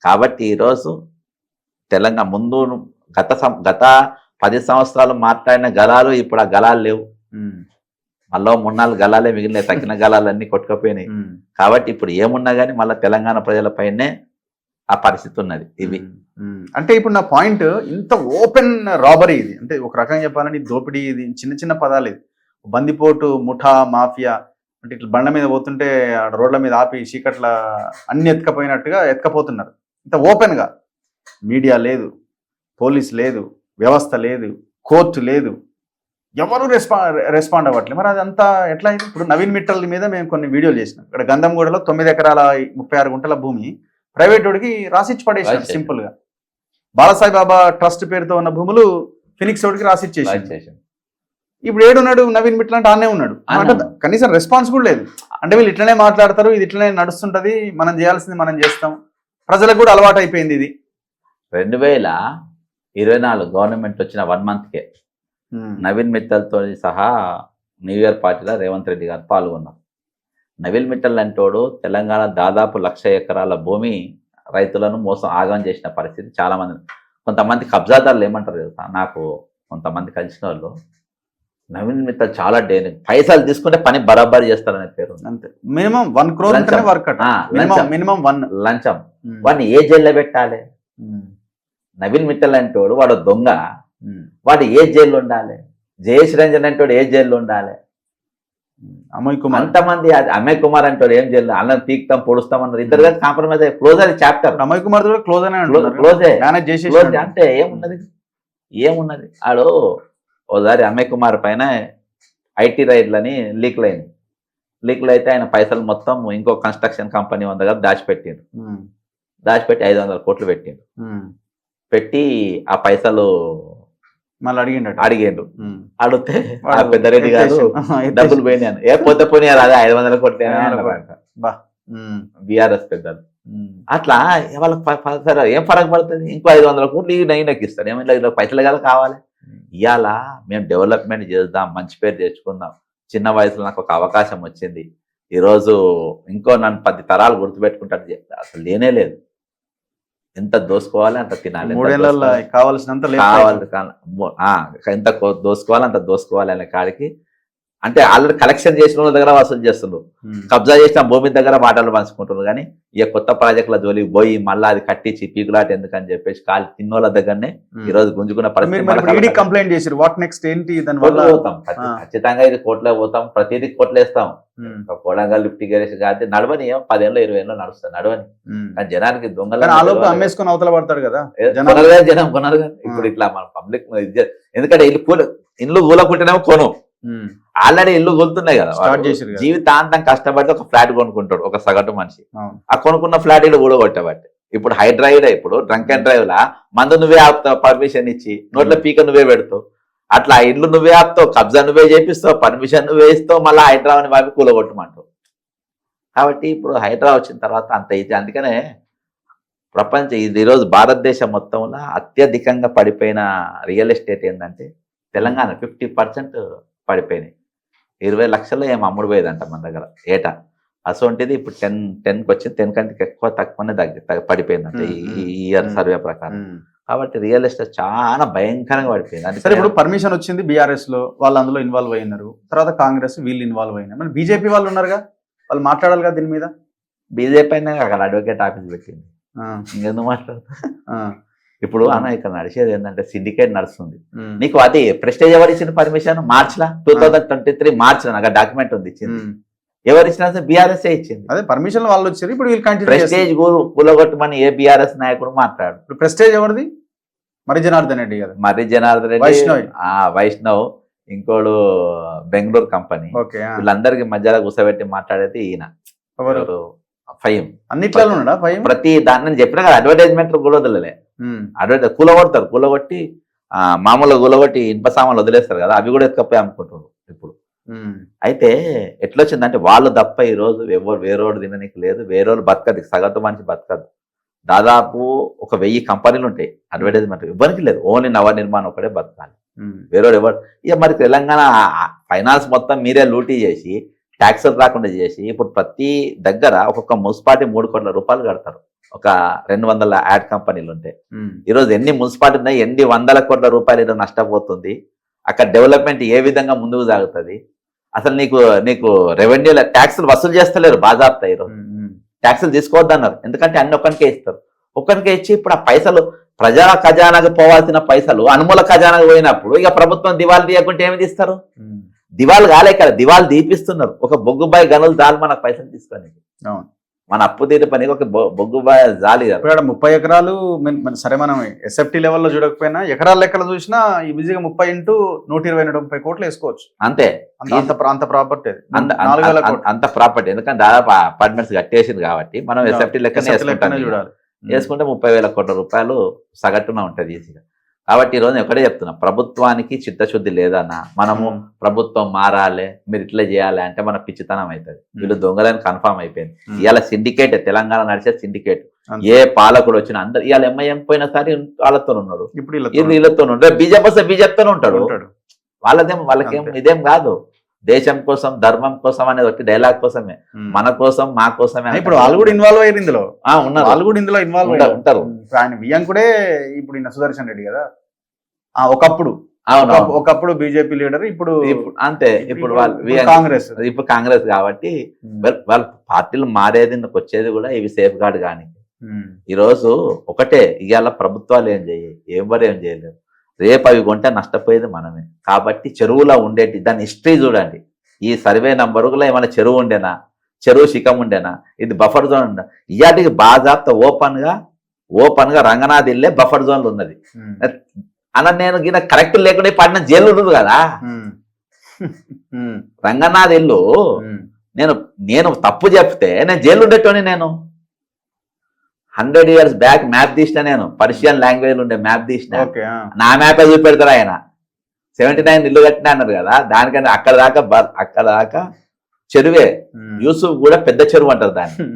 కాబట్టి ఈరోజు తెలంగాణ ముందు గత 10 సంవత్సరాలు మాట్లాడిన గలాలు ఇప్పుడు ఆ గలాలు లేవు. మళ్ళీ 3-4 గలాలే మిగిలినాయి, తక్కిన గలాలన్నీ కొట్టుకపోయినాయి. కాబట్టి ఇప్పుడు ఏమున్నా కానీ మళ్ళీ తెలంగాణ ప్రజలపైనే ఆ పరిస్థితి ఉన్నది. ఇవి అంటే ఇప్పుడు నా పాయింట్, ఇంత ఓపెన్ రాబరీ ఇది, అంటే ఒక రకంగా చెప్పాలని దోపిడీ, ఇది చిన్న చిన్న పదాలు, ఇది బందిపోటు, ముఠా, మాఫియా, అంటే ఇట్లా బండ్ల మీద పోతుంటే రోడ్ల మీద ఆపి చీకట్ల అన్ని ఎత్తుకపోయినట్టుగా ఎత్తుకపోతున్నారు. ఇంత ఓపెన్గా మీడియా లేదు, పోలీస్ లేదు, వ్యవస్థ లేదు, కోర్టు లేదు, ఎవరు రెస్పాండ్ అవ్వట్లేదు. మరి అదంతా ఎట్లా అయింది? ఇప్పుడు నవీన్ మిట్టల్ మీద మేము కొన్ని వీడియోలు చేసినాం. ఇక్కడ గంధంగూడలో 9 ఎకరాల 36 గుంటల భూమి ప్రైవేట్ వాడికి రాసిచ్చి పడేసారు సింపుల్ గా. బాలాసాయి బాబా ట్రస్ట్ పేరుతో ఉన్న భూములు ఫినిక్స్ వాడికి రాసిచ్చేసి, ఇప్పుడు ఏడున్నాడు నవీన్ మిట్టల్ అంటే ఆనే ఉన్నాడు. కనీసం రెస్పాన్స్ కూడా లేదు. అంటే వీళ్ళు ఇట్లనే మాట్లాడతారు, ఇది ఇట్లనే నడుస్తుంటది, మనం చేయాల్సింది మనం చేస్తాం, ప్రజలకు కూడా అలవాటు అయిపోయింది ఇది. 2024 గవర్నమెంట్ వచ్చిన 1 మంత్కే నవీన్ మిట్టల్తో సహా న్యూ ఇయర్ పార్టీలో రేవంత్ రెడ్డి గారు పాల్గొన్నారు. నవీన్ మిట్టల్ అంటోడు తెలంగాణ దాదాపు 1,00,000 ఎకరాల భూమి రైతులను మోసం ఆగం చేసిన పరిస్థితి. చాలామంది, కొంతమంది కబ్జాదారులు ఏమంటారు తెలుసా, నాకు కొంతమంది కలిసిన వాళ్ళు, నవీన్ మిట్టల్ చాలా డేరింగ్, పైసలు తీసుకుంటే పని బరాబర్ చేస్తారనే పేరు. అంతే, మినిమం 1 crore మినిమం 1 లంచం. వాడిని ఏ జైల్లో పెట్టాలి? నవీన్ మిట్టల్ అంటోడు వాడు దొంగ, వాడు ఏ జైల్లో ఉండాలి? జయేష్ రంజన్ అంటోడు ఏ జైల్లో ఉండాలి? అమయ్ కుమార్, అంతమంది, అమయ్ కుమార్ అంటాడు ఏం జైల్లో, అన్నం పీక్తాం పొడుస్తాం అన్నారు. ఇద్దరు కలిసి కాంప్రమైజ్ అయ్యి క్లోజ్ అని చాప్టర్. అమయ్ కుమార్ కూడా క్లోజే అంటే ఏమున్నది ఆడు. ఓసారి అమయ్ కుమార్ పైన ఐటీ రైడ్లని లీక్లు అయితే ఆయన పైసలు మొత్తం ఇంకో కన్స్ట్రక్షన్ కంపెనీ ఉంది కదా దాచిపెట్టి 500 కోట్లు పెట్టి ఆ పైసలు మళ్ళీ అడిగిండు. అడిగితే ఆ పెద్దరెడ్డి గారు డబ్బులు పోయినాను, ఏ పోయినారు, అదే 500 కోట్లు బీఆర్ఎస్ పెద్దలు. అట్లా వాళ్ళకి సరే ఏం ఫరక్ పడుతుంది, ఇంకో 500 కోట్లు నైన్కి ఇస్తారు, ఏమైనా ఇలా పైసలు కదా కావాలి. ఇవాళ మేము డెవలప్మెంట్ చేద్దాం, మంచి పేరు తెచ్చుకుందాం, చిన్న వయసులో నాకు ఒక అవకాశం వచ్చింది, ఈరోజు ఇంకో నన్ను 10 తరాలు గుర్తుపెట్టుకుంటాడు అసలు లేనే లేదు. ఎంత దోసుకోవాలి అంత తినాలి, కావాల్సినంత ఎంత దోసుకోవాలి అంత దోసుకోవాలి అనే కాడికి. అంటే ఆల్రెడీ కలెక్షన్ చేసిన వాళ్ళ దగ్గర వసూలు చేస్తున్నారు, కబ్జా చేసిన భూమి దగ్గర మాటలు పంచుకుంటున్నారు. కానీ ఇక కొత్త ప్రాజెక్టుల జోలికి పోయి మళ్ళీ అది కట్టించి పీకులాట ఎందుకని చెప్పేసి కాలి తిన్నోళ్ళ దగ్గరనే ఈరోజు గుంజుకున్న పరిస్థితి. కంప్లైంట్ చేశారు, వాట్ నెక్స్ట్ ఏంటి? పోతాం ఖచ్చితంగా, ఇది కోర్టులో పోతాం, ప్రతిదీ కోర్టులో వేస్తాం. కోడంగా లిఫ్ట్ గేరేసి కాదు నడవని, 10 ఏళ్ళు 20 ఏళ్ళు నడుస్తుంది నడవని. కానీ జనానికి దొంగలు అమ్మేసుకొని అవతల పడతాడు కదా, జనం కొనరు కదా. ఇప్పుడు ఇట్లా మన పబ్లిక్, ఎందుకంటే ఇల్లు కూలకుంటేనేమో కొను, ఆల్రెడీ ఇల్లు కొలుతున్నాయి కదా, జీవితాంతం కష్టపడితే ఒక ఫ్లాట్ కొనుక్కుంటాడు ఒక సగటు మనిషి. ఆ కొనుక్కున్న ఫ్లాట్ ఇల్లు కూడా కొట్టబట్టి ఇప్పుడు హైడ్రైడ్, ఇప్పుడు డ్రంక్ అండ్ డ్రైవ్ లా మందు నువ్వే ఆపుతావు, పర్మిషన్ ఇచ్చి నోట్ల పీక నువ్వే పెడతావు, అట్లా ఇల్లు నువ్వే ఆపుతావు, కబ్జా నువ్వే చేపిస్తావు, పర్మిషన్ నువ్వే ఇస్తావు, మళ్ళీ హైదరాబాద్ని బాబి కూలగొట్టమంటావు. కాబట్టి ఇప్పుడు హైదరాబాద్ వచ్చిన తర్వాత అంత ఇది. అందుకనే ఈరోజు భారతదేశం మొత్తంలో అత్యధికంగా పడిపోయిన రియల్ ఎస్టేట్ ఏంటంటే తెలంగాణ. 50% పడిపోయినాయి. 20 లక్షలు ఏం అమ్ముడు పోయేదంట మన దగ్గర ఏటా. అసొంటిది ఇప్పుడు 10కి వచ్చి 10 కంటే తక్కువనే పడిపోయిందంట ఈ ఇయర్ సర్వే ప్రకారం. కాబట్టి రియల్ ఎస్టేట్ చాలా భయంకరంగా పడిపోయింది. సరే, ఇప్పుడు పర్మిషన్ వచ్చింది బీఆర్ఎస్ లో, వాళ్ళు అందులో ఇన్వాల్వ్ అయినారు, తర్వాత కాంగ్రెస్ వీళ్ళు ఇన్వాల్వ్ అయినారు, మరి బీజేపీ వాళ్ళు ఉన్నారుగా, వాళ్ళు మాట్లాడాలి కదా దీని మీద. బీజేపీ అయినా అక్కడ అడ్వకేట్ ఆఫీస్ పెట్టింది, ఇంకెందుకు మాట్లాడతారు? ఇప్పుడు అన్న ఇక్కడ నడిచేది ఏంటంటే సిండికేట్ నడుస్తుంది. నీకు అది ప్రెస్టేజ్ ఎవరు ఇచ్చిన పర్మిషన్? మార్చిలా 2023 మార్చిలో నాకు డాక్యుమెంట్ ఉంది ఇచ్చింది. ఎవరు ఇచ్చినా బీఆర్ఎస్ ఇచ్చింది. అదే పర్మిషన్ వాళ్ళు వచ్చారు. ఇప్పుడు వీళ్ళు ప్రెస్టేజ్ కూలగొట్టమని ఏ బీఆర్ఎస్ నాయకుడు మాట్లాడు. ఇప్పుడు ప్రెస్టేజ్ ఎవరిది? మరి జనార్దన్ రెడ్డి కదా. మరి జనార్దన్ రెడ్డి, వైష్ణవ్, ఇంకోడు బెంగళూరు కంపెనీ. వీళ్ళందరికి మధ్యలో కూర్చోబెట్టి మాట్లాడేది ఈయన ఫైమ్. అన్నిట్లలో ప్రతి దాన్ని చెప్పినా కదా, అడ్వర్టైజ్మెంట్ కూడా వదలలే. కూలగొడతారు, కూలగొట్టి మామూలుగా కూలగొట్టి ఇనుప సామాన్లు వదిలేస్తారు కదా, అవి కూడా ఎత్తుకపోయి అమ్ముకుంటారు ఇప్పుడు. అయితే ఎట్లొచ్చిందంటే వాళ్ళు తప్ప ఈరోజు ఎవరు వేరేవాడు తిననీకి లేదు, వేరేవాళ్ళు బతకదు, సగటు మనిషి బతకదు. దాదాపు 1000 కంపెనీలు ఉంటాయి, అడ్వర్టైజ్మెంట్ ఇవ్వడానికి లేదు, ఓన్లీ నవ నిర్మాణం ఒకటే బతకాలి, వేరేవాడు ఎవరు. ఇక మరి తెలంగాణ ఫైనాన్స్ మొత్తం మీరే లూటీ చేసి ట్యాక్సులు రాకుండా చేసి ఇప్పుడు ప్రతి దగ్గర ఒక్కొక్క మున్సిపాలిటీ 3 కోట్ల రూపాయలు కడతారు. ఒక 200 యాడ్ కంపెనీలు ఉంటాయి. ఈరోజు ఎన్ని మున్సిపాలిటీ ఉన్నాయి, ఎన్ని వందల కోట్ల రూపాయలు ఈరోజు నష్టపోతుంది. అక్కడ డెవలప్మెంట్ ఏ విధంగా ముందుకు సాగుతుంది. అసలు నీకు రెవెన్యూల ట్యాక్సులు వసూలు చేస్తలేరు బాజాబ్తా. ఈరోజు ట్యాక్సులు తీసుకోవద్దన్నారు, ఎందుకంటే అన్ని ఒక్కరికే ఇస్తారు. ఒక్కరికే ఇచ్చి ఇప్పుడు ఆ పైసలు ప్రజా ఖజానాకు పోవాల్సిన పైసలు అనుమూల ఖజానాకు పోయినప్పుడు ఇక ప్రభుత్వం దివాళి తీయకుంటే ఏమి తీస్తారు? దివాళి కాలే కదా, దివాళి తీపిస్తున్నారు. ఒక బొగ్గుబాయి గనులు జాలి మనకు పైసలు తీసుకొని, మన అప్పు తీరు పని ఒక బొగ్గుబాయి జాలి కదా. 30 ఎకరాలు సరే, మనం ఎస్ఎఫ్టీ లెవెల్లో చూడకపోయినా ఎకరాల లెక్కలు చూసినా ఈజీగా 30 ఇంటూ 120-130 కోట్లు వేసుకోవచ్చు. అంతే, అంత ప్రాపర్టీ అంత ప్రాపర్టీ. ఎందుకంటే దాదాపు అపార్ట్మెంట్స్ కట్టేసింది కాబట్టి మనం ఎస్ఎఫ్టీ లెక్కనే చూడాలి. వేసుకుంటే 30,000 కోట్ల రూపాయలు సగటున ఉంటుంది ఈజీగా. కాబట్టి ఈరోజు ఒకటే చెప్తున్నా, ప్రభుత్వానికి చిత్తశుద్ధి లేదన్నా, మనము ప్రభుత్వం మారాలి, మీరు ఇట్లా చేయాలి అంటే మన పిచ్చితనం అవుతుంది. వీళ్ళు దొంగలని కన్ఫర్మ్ అయిపోయింది. ఇవాళ సిండికేట్, తెలంగాణ నడిచే సిండికేట్. ఏ పాలకుడు వచ్చినా అందరు ఇవాళ ఎంఐఎం పోయిన సరే వాళ్ళతో ఉన్నాడు, ఇప్పుడు వీళ్ళతో ఉంటాడు. బీజేపీ వస్తే బీజేపీతోనే ఉంటాడు. వాళ్ళకేం ఇదేం కాదు. దేశం కోసం, ధర్మం కోసం అనేది ఒకటి డైలాగ్ కోసమే, మన కోసం, మా కోసమే. ఇప్పుడు వాళ్ళు కూడా ఇన్వాల్వ్ అయ్యారు ఇందులో. ఉన్నారు, వాళ్ళు కూడా ఇందులో ఇన్వాల్వ్ ఉంటారు. ఆయన వియంకుడే ఇప్పుడు ఈయన సుదర్శన్ రెడ్డి కదా, ఒకప్పుడు బీజేపీ లీడర్, ఇప్పుడు అంతే. ఇప్పుడు కాంగ్రెస్, ఇప్పుడు కాంగ్రెస్ కాబట్టి వాళ్ళ పార్టీలు మారేది వచ్చేది కూడా ఇవి సేఫ్ గార్డ్. కానీ ఈరోజు ఒకటే, ఇవాళ ప్రభుత్వాలు ఏం చేయలేవు. రేపు అవి కొంటే నష్టపోయేది మనమే. కాబట్టి చెరువులో ఉండేటి దాని హిస్టరీ చూడండి. ఈ సర్వే నంబరులో ఏమైనా చెరువు ఉండేనా, చెరువు శిఖం ఉండేనా, ఇది బఫర్ జోన్ ఉండే. ఇయాటికి బాజాప్త ఓపెన్ గా రంగనాథ్ ఇల్లే బఫర్ జోన్లు ఉన్నది. అలా నేను గిన కరెక్ట్ లేకుండా పడిన జైలు ఉండదు కదా. రంగనాథ్ ఇల్లు నేను తప్పు చెప్తే నేను జైలు ఉండేటోని. నేను 100 years బ్యాక్ మ్యాప్ తీసిన, నేను పర్షియన్ లాంగ్వేజ్ ఉండే మ్యాప్ తీసిన. నా మ్యాపే చూపెడతారు ఆయన. 79 ఇల్లు కట్టినా అన్నారు కదా, దానికంటే అక్కడ దాకా చెరువే. యూసుఫ్ కూడా పెద్ద చెరువు అంటారు దాన్ని.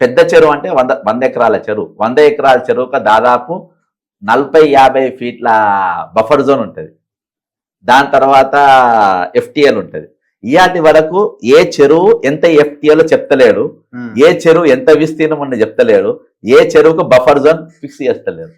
పెద్ద చెరువు అంటే 100 ఎకరాల చెరువు. 100 ఎకరాల చెరువుకు దాదాపు 40-50 ఫీట్ల బఫర్ జోన్ ఉంటుంది. దాని తర్వాత ఎఫ్టీఎల్ ఉంటుంది. ఇయాటి వరకు ఏ చెరువు ఎంత ఎఫ్టీఎల్ చెప్తలేడు, ఏ చెరువు ఎంత విస్తీర్ణం ఉండి చెప్తలేడు, ఏ చెరువుకు బఫర్ జోన్ ఫిక్స్ చేస్తలేడు.